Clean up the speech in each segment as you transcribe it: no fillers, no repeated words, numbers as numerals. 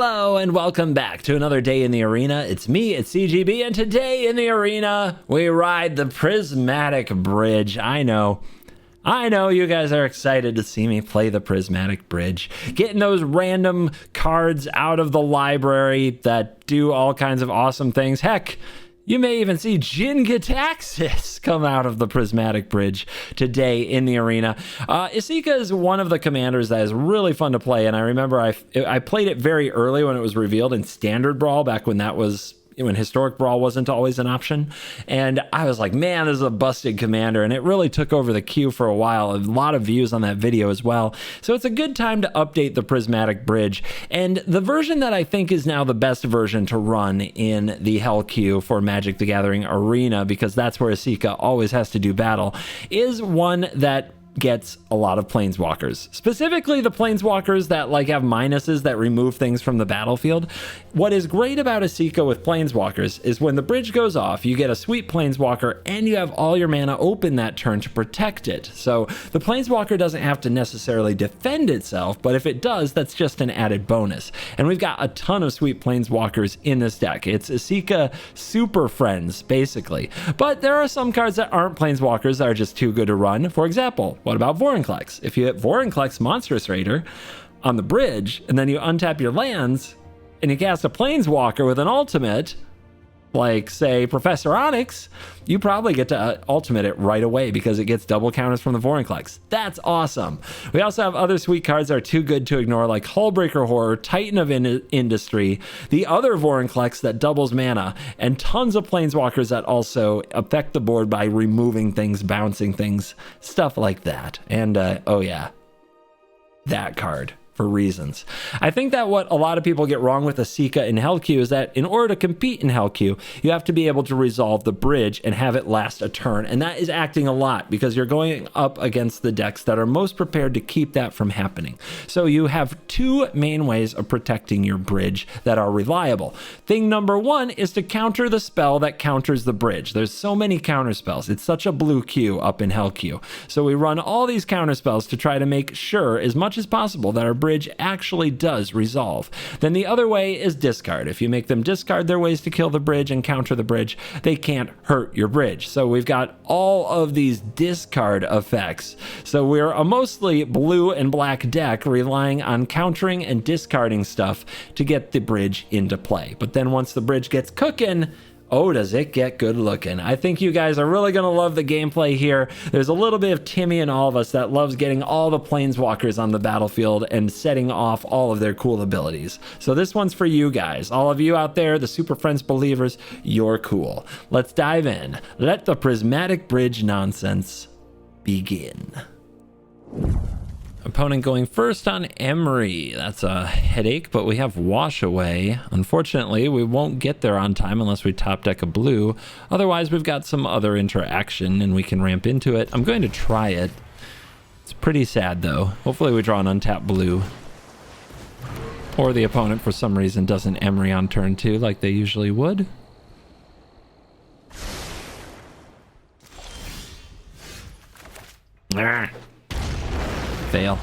Hello and welcome back to another day in the arena. It's me, it's CGB, and today in the arena, we ride the Prismatic Bridge. I know you guys are excited to see me play the Prismatic Bridge. Getting those random cards out of the library that do all kinds of awesome things. Heck, you may even see Jin Gitaxis come out of the Prismatic Bridge today in the arena. Esika is one of the commanders that is really fun to play, and I remember I played it very early when it was revealed in Standard Brawl, back when Historic Brawl wasn't always an option. And I was like, man, this is a busted commander. And it really took over the queue for a while. A lot of views on that video as well. So it's a good time to update the Prismatic Bridge. And the version that I think is now the best version to run in the Hell queue for Magic the Gathering Arena, because that's where Esika always has to do battle, is one that gets a lot of Planeswalkers, specifically the Planeswalkers that have minuses that remove things from the battlefield. What is great about Esika with Planeswalkers is when the bridge goes off, you get a sweet Planeswalker and you have all your mana open that turn to protect it. So the Planeswalker doesn't have to necessarily defend itself, but if it does, that's just an added bonus. And we've got a ton of sweet Planeswalkers in this deck. It's Esika Superfriends, basically. But there are some cards that aren't Planeswalkers that are just too good to run. For example, what about Vorinclex? If you hit Vorinclex Monstrous Raider on the bridge, and then you untap your lands, and you cast a Planeswalker with an ultimate, like, say, Professor Onyx, you probably get to ultimate it right away because it gets double counters from the Vorinclex. That's awesome. We also have other sweet cards that are too good to ignore, like Hullbreaker Horror, Titan of Industry, the other Vorinclex that doubles mana, and tons of Planeswalkers that also affect the board by removing things, bouncing things, stuff like that. And, oh yeah, that card. For reasons. I think that what a lot of people get wrong with Esika in Hell Queue is that in order to compete in Hell Queue, you have to be able to resolve the bridge and have it last a turn. And that is acting a lot because you're going up against the decks that are most prepared to keep that from happening. So you have two main ways of protecting your bridge that are reliable. Thing number one is to counter the spell that counters the bridge. There's so many counter spells. It's such a blue queue up in Hell Queue. So we run all these counter spells to try to make sure as much as possible that our bridge actually does resolve. Then the other way is discard. If you make them discard their ways to kill the bridge and counter the bridge, they can't hurt your bridge. So we've got all of these discard effects. So we're a mostly blue and black deck relying on countering and discarding stuff to get the bridge into play. But then once the bridge gets cooking, oh, does it get good looking. I think you guys are really going to love the gameplay here. There's a little bit of Timmy in all of us that loves getting all the Planeswalkers on the battlefield and setting off all of their cool abilities. So this one's for you guys. All of you out there, the Super Friends believers, you're cool. Let's dive in. Let the Prismatic Bridge nonsense begin. Opponent going first on Emry. That's a headache, but we have Wash Away. Unfortunately, we won't get there on time unless we top deck a blue. Otherwise, we've got some other interaction and we can ramp into it. I'm going to try it. It's pretty sad though. Hopefully we draw an untapped blue. Or the opponent for some reason doesn't Emry on turn 2 like they usually would. Fail.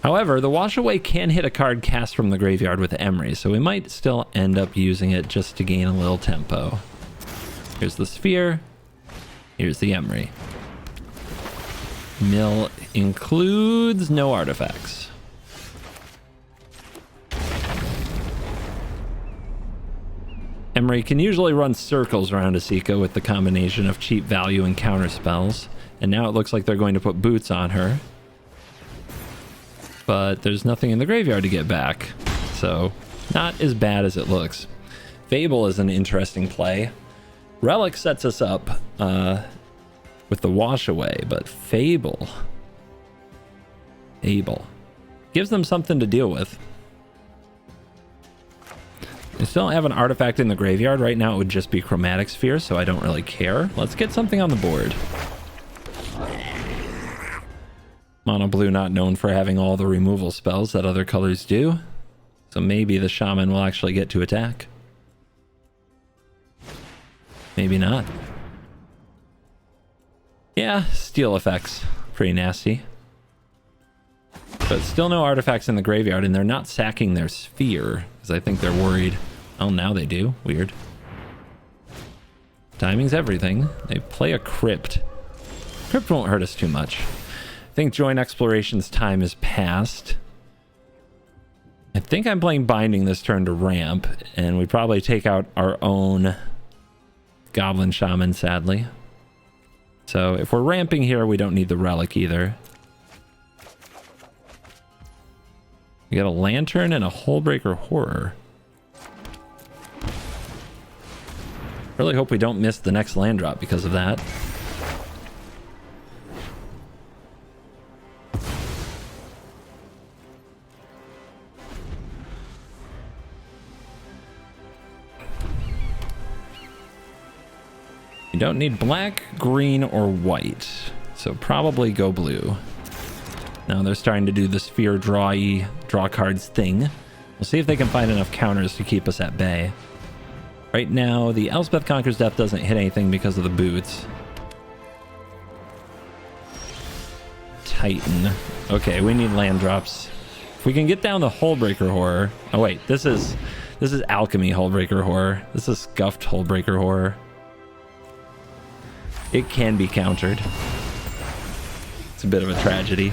However, the Wash Away can hit a card cast from the graveyard with Emry, so we might still end up using it just to gain a little tempo. Here's the Sphere. Here's the Emry. Mill includes no artifacts. Emry can usually run circles around Esika with the combination of cheap value and counter spells, and now it looks like they're going to put boots on her. But there's nothing in the graveyard to get back, so not as bad as it looks. Fable is an interesting play. Relic sets us up with the Wash Away, but Fable gives them something to deal with. They still don't have an artifact in the graveyard. Right now it would just be Chromatic Sphere, so I don't really care. Let's get something on the board. Mono blue not known for having all the removal spells that other colors do. So maybe the shaman will actually get to attack. Maybe not. Yeah, steal effects. Pretty nasty. But still no artifacts in the graveyard, and they're not sacking their sphere, because I think they're worried. Oh, now they do. Weird. Timing's everything. They play a crypt. Crypt won't hurt us too much. I think Join Exploration's time is past. I think I'm playing Binding this turn to ramp, and we probably take out our own Goblin Shaman, sadly. So if we're ramping here, we don't need the Relic either. We got a Lantern and a Hullbreaker Horror. Really hope we don't miss the next land drop because of that. You don't need black, green, or white, so probably go blue. Now they're starting to do the sphere draw cards thing. We'll see if they can find enough counters to keep us at bay. Right now, the Elspeth Conquers Death doesn't hit anything because of the boots. Titan. Okay, we need land drops. If we can get down the Hullbreaker Horror... Oh wait, this is Alchemy Hullbreaker Horror. This is Scuffed Hullbreaker Horror. It can be countered. It's a bit of a tragedy.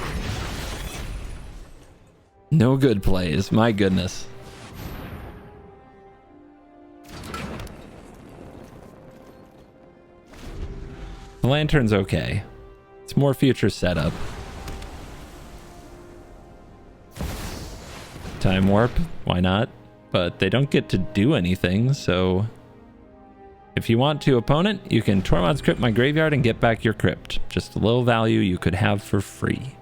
No good plays, my goodness. The Lantern's okay. It's more future setup. Time Warp, why not? But they don't get to do anything, so... If you want to, opponent, you can Tormod's Crypt my graveyard and get back your crypt. Just a little value you could have for free.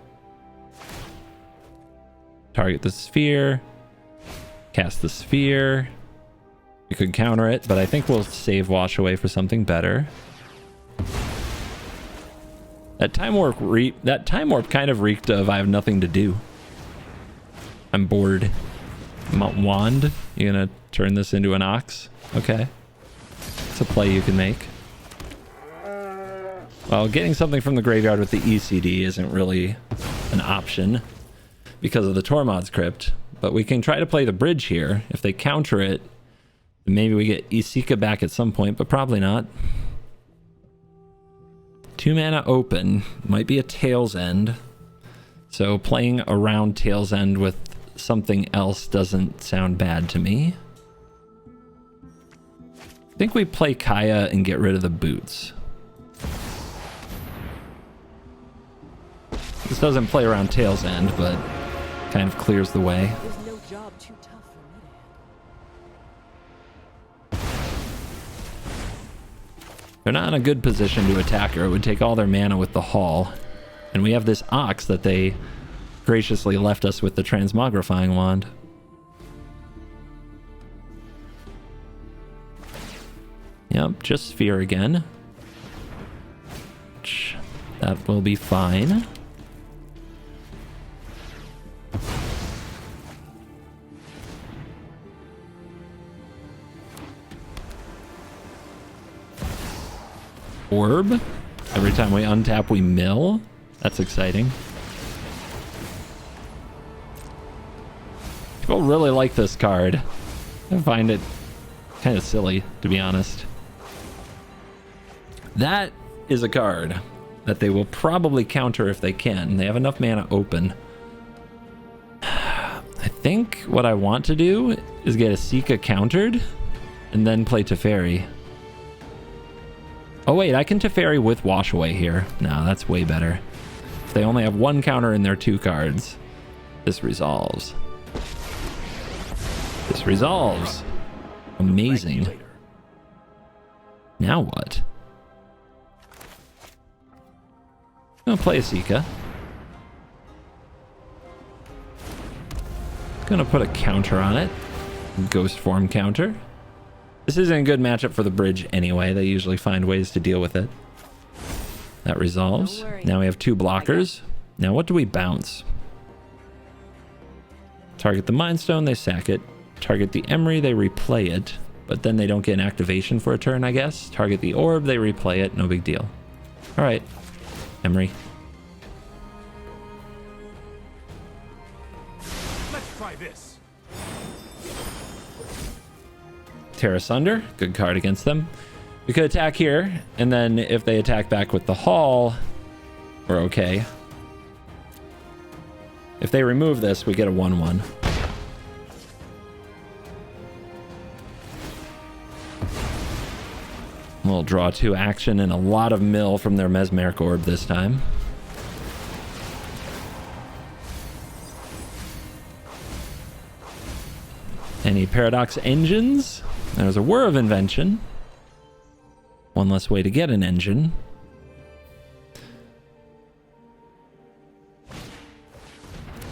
Target the sphere. Cast the sphere. You could counter it, but I think we'll save Wash Away for something better. That Time Warp kind of reeked of I have nothing to do. I'm bored. Wand? You gonna turn this into an Ox? Okay. It's a play you can make. Well, getting something from the graveyard with the ECD isn't really an option because of the Tormod's Crypt, but we can try to play the bridge here. If they counter it, maybe we get Esika back at some point, but probably not. 2 mana open. Might be a Tail's End. So playing around Tail's End with something else doesn't sound bad to me. I think we play Kaya and get rid of the boots. This doesn't play around Tail's End, but kind of clears the way. There's no job too tough for me to handle. They're not in a good position to attack her. It would take all their mana with the Haul. And we have this Ox that they graciously left us with the Transmogrifying Wand. Yep, just Sphere again. That will be fine. Orb. Every time we untap, we mill. That's exciting. People really like this card. I find it kind of silly, to be honest. That is a card that they will probably counter if they can. They have enough mana open. I think what I want to do is get Esika countered and then play Teferi. Oh wait, I can Teferi with Wash Away here. No, that's way better. If they only have 1 counter in their 2 cards, this resolves. This resolves. Amazing. Now what? I'm gonna play Esika. Gonna put a counter on it. Ghost form counter. This isn't a good matchup for the bridge anyway. They usually find ways to deal with it. That resolves. Now we have 2 blockers. Now what do we bounce? Target the Mind Stone, they sack it. Target the Emry, they replay it. But then they don't get an activation for a turn, I guess. Target the Orb, they replay it. No big deal. Alright. Emry. Tear Asunder, good card against them. We could attack here, and then if they attack back with the Haul, we're okay. If they remove this, we get a 1/1. We'll draw 2 action and a lot of mill from their Mesmeric Orb this time. Any Paradox Engines? There's a Whir of Invention. One less way to get an engine.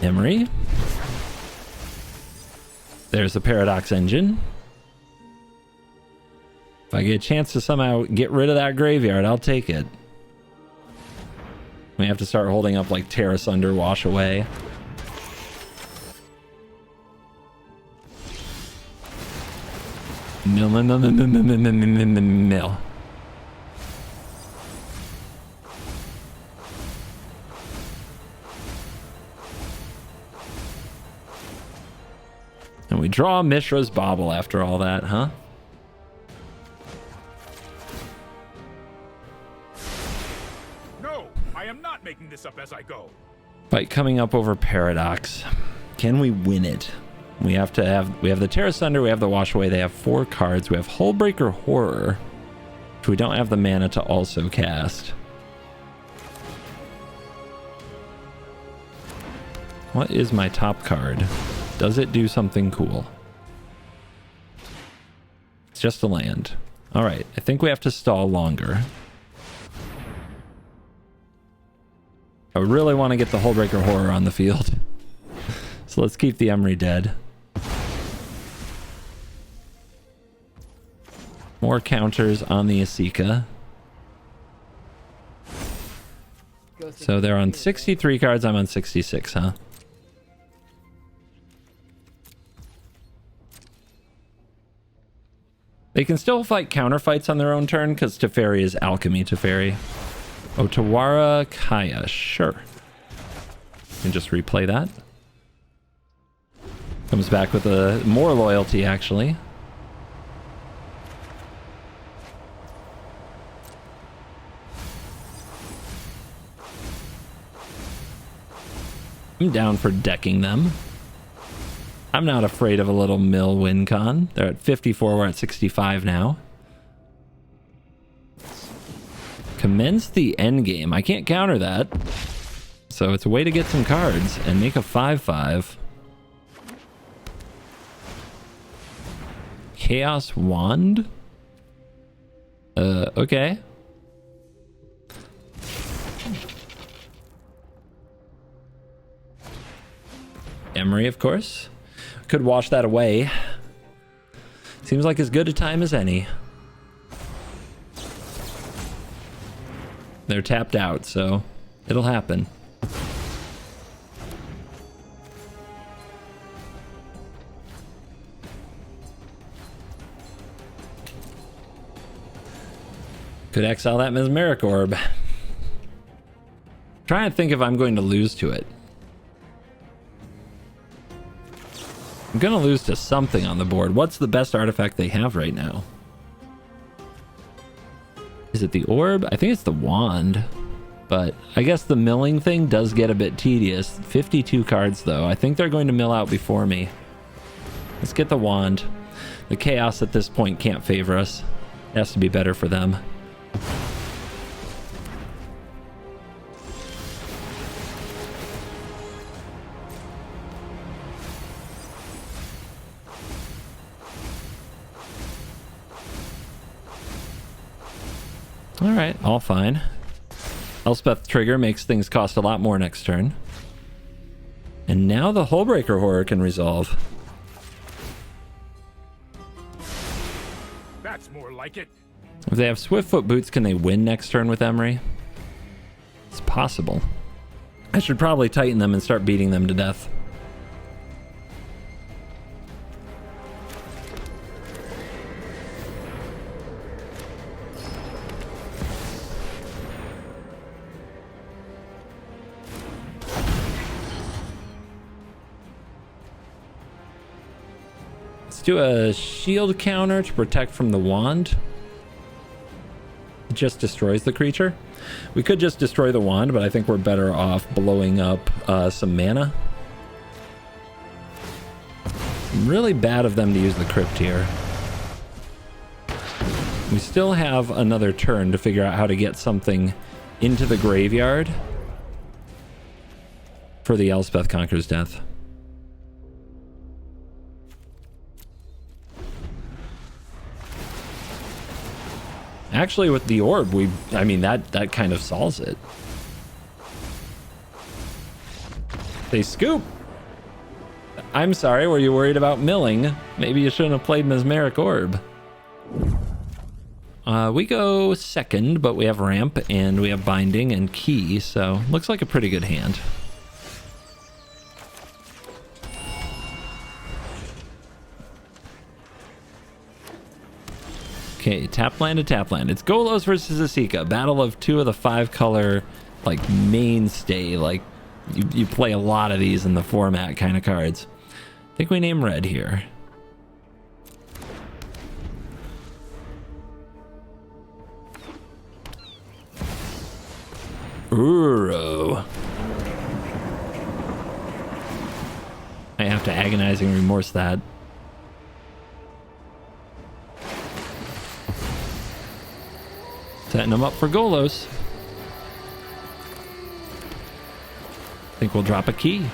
Emry. There's the Paradox Engine. If I get a chance to somehow get rid of that graveyard, I'll take it. We have to start holding up like Tear Asunder, Wash Away. Mill. And we draw Mishra's Bauble after all that, huh? No, I am not making this up as I go. Fight coming up over Paradox. Can we win it? We have the Tear Asunder, we have the Wash Away. They have 4 cards. We have Hullbreaker Horror, which we don't have the mana to also cast. What is my top card? Does it do something cool? It's just a land. All right, I think we have to stall longer. I really want to get the Hullbreaker Horror on the field. So let's keep the Emry dead. More counters on the Esika. So they're on 63 cards, I'm on 66, huh? They can still fight counterfights on their own turn because Teferi is Alchemy Teferi. Otawara Kaya, sure. You can just replay that. Comes back with a more loyalty, actually. I'm down for decking them. I'm not afraid of a little mill win con. They're at 54, we're at 65 now. Commence the end game. I can't counter that. So it's a way to get some cards and make a 5/5. Chaos Wand? Okay. Emry, of course. Could wash that away. Seems like as good a time as any. They're tapped out, so it'll happen. Could exile that Mesmeric Orb. Trying to think if I'm going to lose to it. I'm going to lose to something on the board. What's the best artifact they have right now? Is it the orb? I think it's the wand. But I guess the milling thing does get a bit tedious. 52 cards, though. I think they're going to mill out before me. Let's get the wand. The chaos at this point can't favor us. It has to be better for them. All right, all fine. Elspeth Trigger makes things cost a lot more next turn. And now the Hullbreaker Horror can resolve. That's more like it. If they have Swiftfoot Boots, can they win next turn with Emry? It's possible. I should probably tighten them and start beating them to death. Let's do a shield counter to protect from the wand. It just destroys the creature. We could just destroy the wand, but I think we're better off blowing up some mana. Really bad of them to use the crypt here. We still have another turn to figure out how to get something into the graveyard for the Elspeth Conquers Death. Actually, with the orb, I mean, that kind of solves it. They scoop. I'm sorry, were you worried about milling? Maybe you shouldn't have played Mesmeric Orb. We go second, but we have ramp and we have binding and key, so looks like a pretty good hand. Okay, tap land to tap land. It's Golos versus Esika. Battle of two of the 5-color, like, mainstay. Like, you play a lot of these in the format kind of cards. I think we name red here. Uro. I have to agonizing remorse that. Setting them up for Golos. I think we'll drop a key.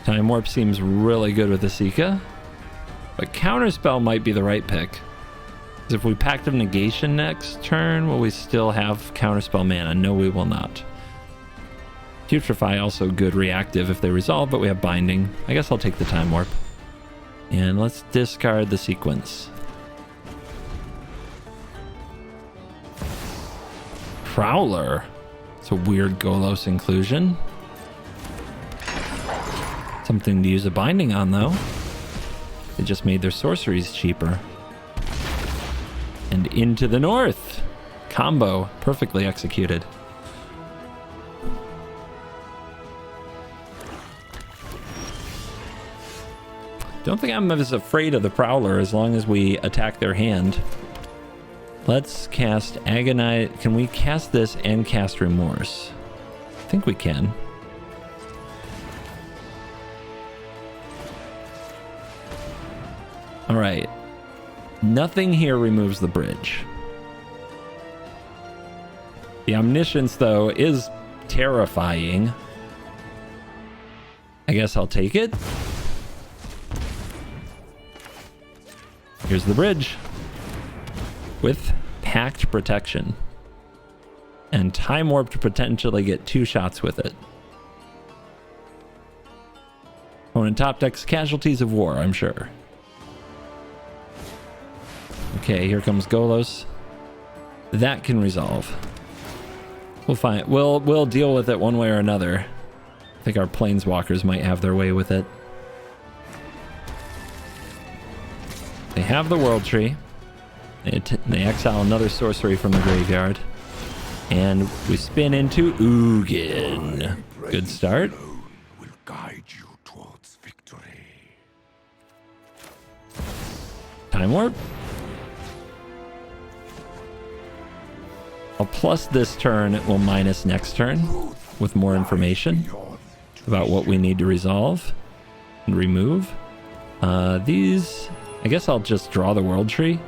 Time Warp seems really good with Esika, but Counterspell might be the right pick. If we Pact of Negation next turn, will we still have Counterspell mana? No, we will not. Putrefy also good reactive if they resolve, but we have Binding. I guess I'll take the Time Warp. And let's discard the sequence. Prowler. It's a weird Golos inclusion. Something to use a binding on, though. They just made their sorceries cheaper. And into the north. Combo. Perfectly executed. Don't think I'm as afraid of the Prowler as long as we attack their hand. Let's cast Agonize. Can we cast this and cast Remorse? I think we can. All right. Nothing here removes the bridge. The Omniscience, though, is terrifying. I guess I'll take it. Here's the bridge. With Pact Protection. And Time Warp to potentially get 2 shots with it. Opponent top decks Casualties of War, I'm sure. Okay, here comes Golos. That can resolve. We'll find. We'll deal with it one way or another. I think our Planeswalkers might have their way with it. They have the World Tree. They exile another sorcery from the graveyard. And we spin into Ugin. Good start. Will guide you towards victory. Time Warp. I'll plus this turn, it will minus next turn with more information about what we need to resolve and remove. These, I guess I'll just draw the World Tree.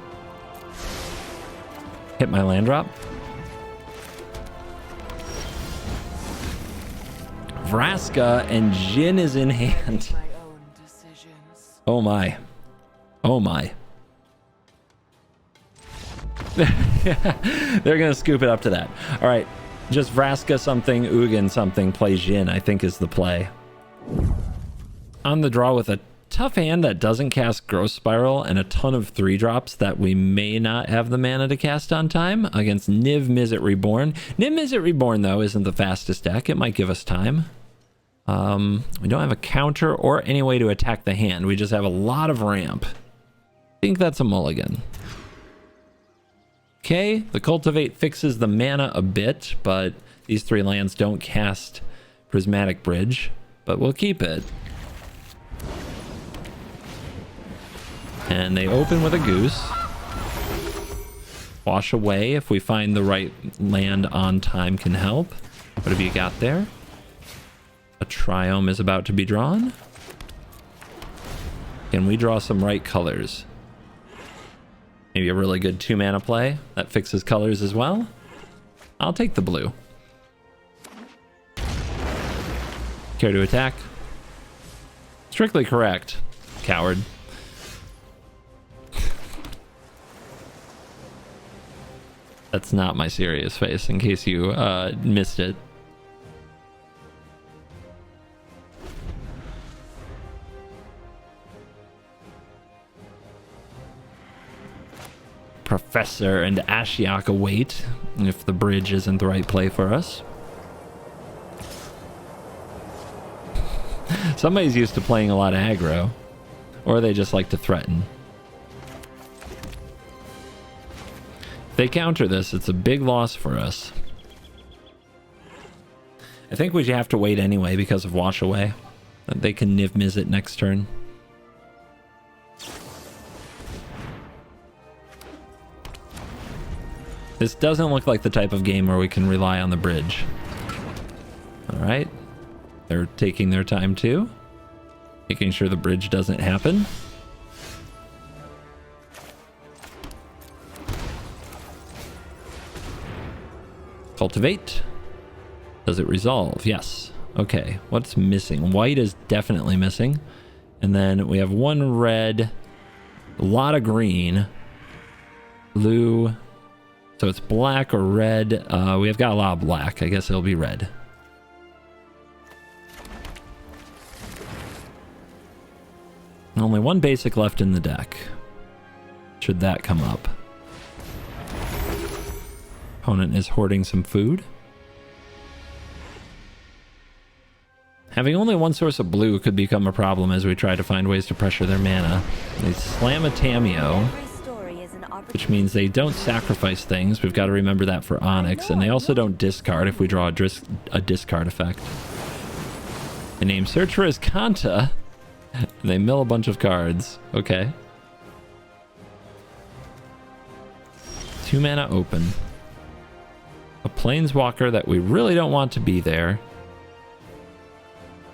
Hit my land drop. Vraska and Jin is in hand. My own decisions. Oh my. Oh my. They're going to scoop it up to that. All right. Just Vraska something, Ugin something, play Jin, I think is the play. On the draw with a tough hand that doesn't cast Growth Spiral and a ton of 3-drops that we may not have the mana to cast on time against Niv-mizzet Reborn. Niv-mizzet Reborn, though, isn't the fastest deck. It might give us time. We don't have a counter or any way to attack the hand. We just have a lot of ramp. I think that's a mulligan. Okay, the Cultivate fixes the mana a bit, but these 3 lands don't cast Prismatic Bridge, but we'll keep it. And they open with a goose. Wash away if we find the right land on time can help. What have you got there? A triome is about to be drawn. Can we draw some right colors? Maybe a really good 2-mana play that fixes colors as well. I'll take the blue. Care to attack? Strictly correct, coward. That's not my serious face, in case you missed it. Professor and Ashiok await if the bridge isn't the right play for us. Somebody's used to playing a lot of aggro, or they just like to threaten. If they counter this, it's a big loss for us. I think we have to wait anyway because of Wash Away. They can Niv-mizzet next turn. This doesn't look like the type of game where we can rely on the bridge. Alright. They're taking their time too. Making sure the bridge doesn't happen. Cultivate. Does it resolve? Yes. Okay. What's missing? White is definitely missing. And then we have one red. A lot of green. Blue. So it's black or red. We have got a lot of black. I guess it'll be red. Only one basic left in the deck. Should that come up. Opponent is hoarding some food. Having only one source of blue could become a problem as we try to find ways to pressure their mana. They slam a Tameo, which means they don't sacrifice things. We've got to remember that for Onyx. And they also don't discard if we draw a discard effect. They name Search for Esika. They mill a bunch of cards. Okay. 2 mana open. A Planeswalker that we really don't want to be there.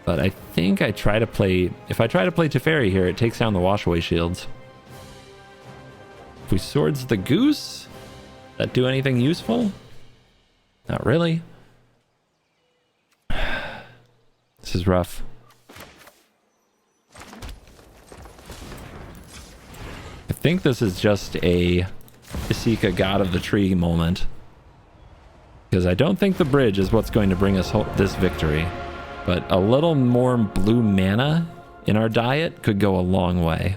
But I think I try to play... If I try to play Teferi here, it takes down the Washaway shields. If we Swords the Goose, that do anything useful? Not really. This is rough. I think this is just a Esika God of the Tree moment. Because I don't think the bridge is what's going to bring us this victory. But a little more blue mana in our diet could go a long way.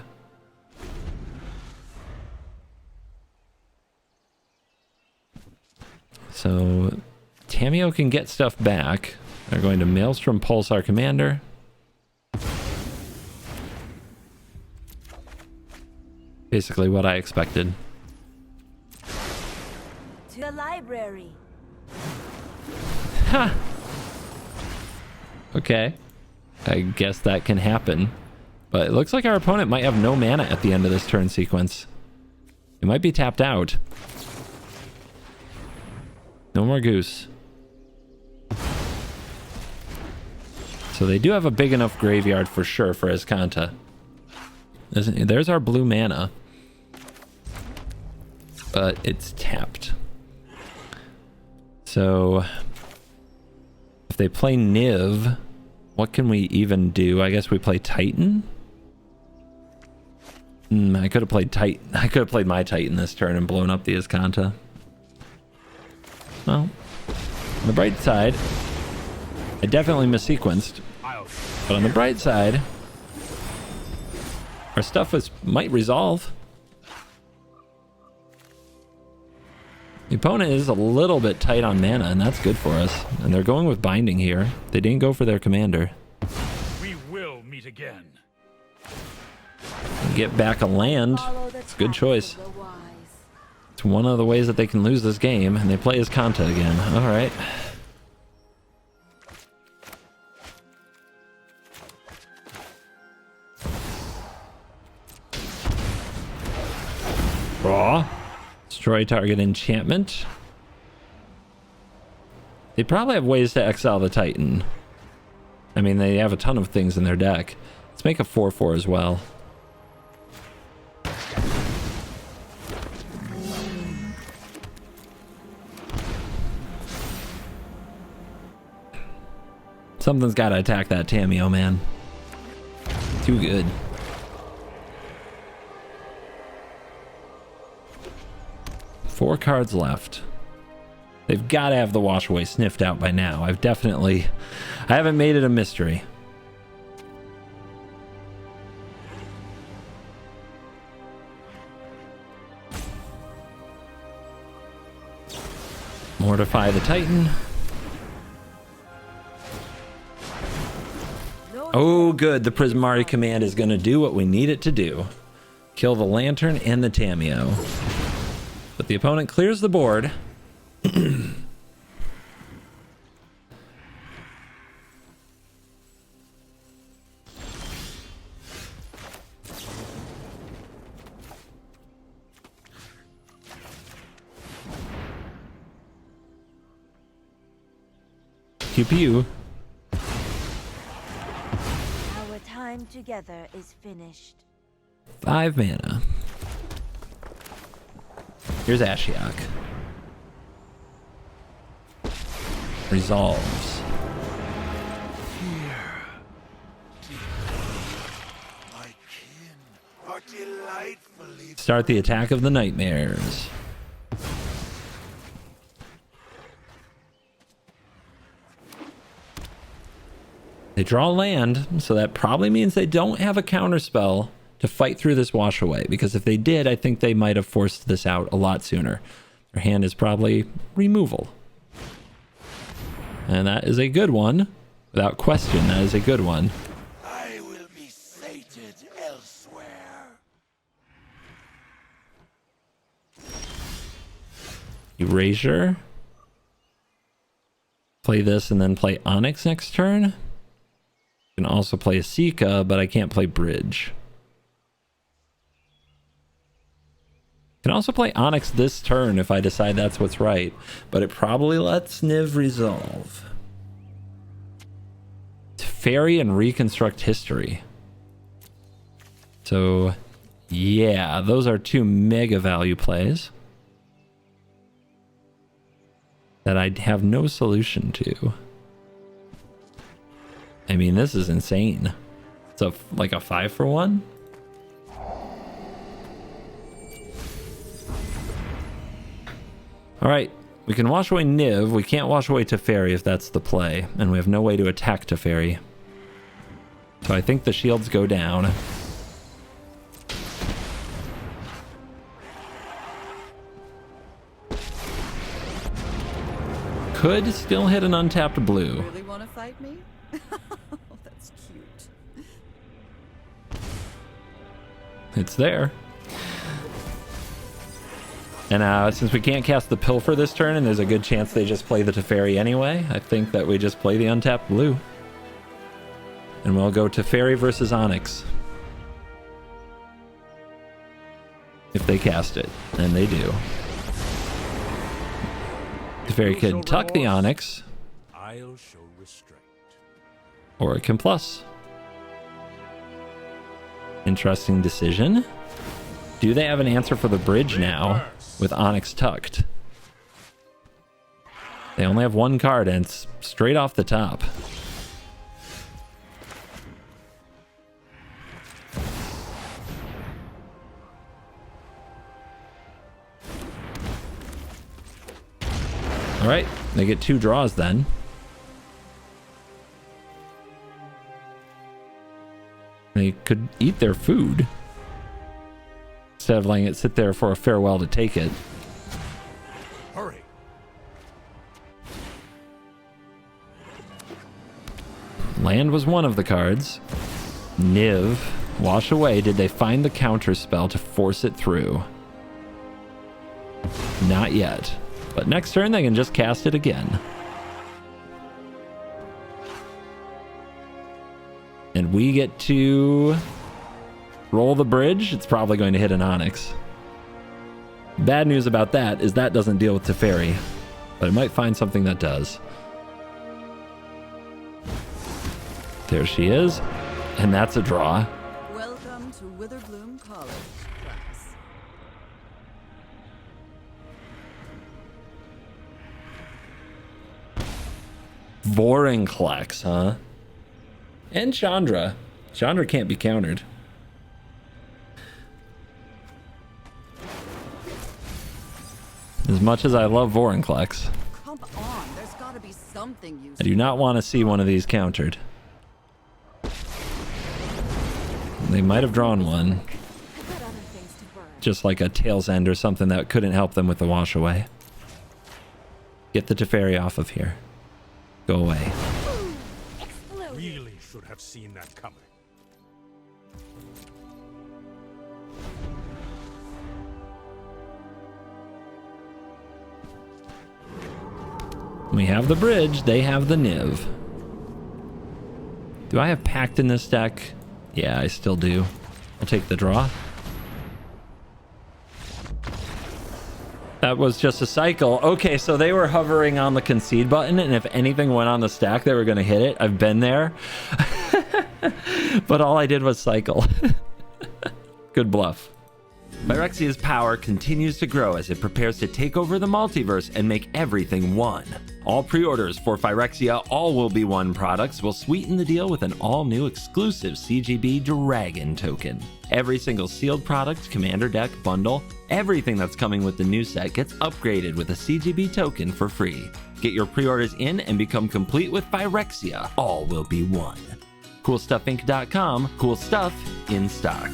So Tameo can get stuff back. They're going to Maelstrom Pulse our commander. Basically what I expected. To the library. Ha! Okay. I guess that can happen. But it looks like our opponent might have no mana at the end of this turn sequence. He might be tapped out. No more Goose. So they do have a big enough graveyard for sure for Esika. There's our blue mana. But it's tapped. So if they play Niv, what can we even do? I guess we play Titan. I could have played Titan. I could have played my Titan this turn and blown up the Esika. Well, on the bright side, I definitely missequenced. But on the bright side, our stuff might resolve. The opponent is a little bit tight on mana, and that's good for us. And they're going with Binding here. They didn't go for their commander. We will meet again. Get back a land. It's a good choice. It's one of the ways that they can lose this game, and they play as Kanta again. All right. Destroy target enchantment. They probably have ways to exile the Titan. I mean, they have a ton of things in their deck. Let's make a 4/4 as well. Something's got to attack that Tamiyo, man. Too good. Four cards left. They've got to have the wash away sniffed out by now. I haven't made it a mystery. Mortify the Titan. Oh, good. The Prismatic command is going to do what we need it to do. Kill the Lantern and the Tamiyo. But the opponent clears the board. Pew pew. Our time together is finished. 5 mana. Here's Ashiok. Resolves. My kin are delightfully. Start the attack of the nightmares. They draw land, so that probably means they don't have a counterspell to fight through this wash away, because if they did, I think they might have forced this out a lot sooner. Their hand is probably removal. And that is a good one. Without question, that is a good one. I will be sated elsewhere. Erasure. Play this and then play Onyx next turn. You can also play Esika, but I can't play Bridge. Can also play Onyx this turn if I decide that's what's right, but it probably lets Niv resolve. Teferi and reconstruct history. So, yeah, those are two mega value plays that I have no solution to. I mean, this is insane. It's like a 5-for-1. All right, we can wash away Niv. We can't wash away Teferi if that's the play, and we have no way to attack Teferi. So I think the shields go down. Could still hit an untapped blue. Really want to fight me? That's cute. It's there. And since we can't cast the Pilfer this turn, and there's a good chance they just play the Teferi anyway, I think that we just play the untapped blue. And we'll go Teferi versus Onyx. If they cast it, and they do. Teferi can tuck the Onyx, I'll show restraint. or it can plus. Interesting decision. Do they have an answer for the bridge now with Onyx tucked? They only have one card and it's straight off the top. All right, they get 2 draws then. They could eat their food instead of letting it sit there for a farewell to take it. Hurry. Land was one of the cards. Niv, wash away. Did they find the counter spell to force it through? Not yet. But next turn they can just cast it again. And we get to roll the bridge. It's probably going to hit an Onyx. Bad news about that is that doesn't deal with Teferi, but I might find something that does. There she is, and that's a draw. Welcome to Witherbloom College, class. Vorinclex, huh? And Chandra. Chandra can't be countered. As much as I love Vorinclex, Come on, there's gotta be something I do not want to see one of these countered. They might have drawn one. I've got other things to burn. Just like a Tail's End or something that couldn't help them with the wash away. Get the Teferi off of here. Go away. Explode. Really should have seen that coming. We have the bridge, they have the Niv. Do I have Pact in this deck? Yeah, I still do. I'll take the draw. That was just a cycle. Okay, so they were hovering on the concede button, and if anything went on the stack, they were going to hit it. I've been there. But all I did was cycle. Good bluff. Phyrexia's power continues to grow as it prepares to take over the multiverse and make everything one. All pre-orders for Phyrexia All Will Be One products will sweeten the deal with an all-new exclusive CGB Dragon token. Every single sealed product, commander deck, bundle, everything that's coming with the new set gets upgraded with a CGB token for free. Get your pre-orders in and become complete with Phyrexia All Will Be One. CoolStuffInc.com, cool stuff in stock.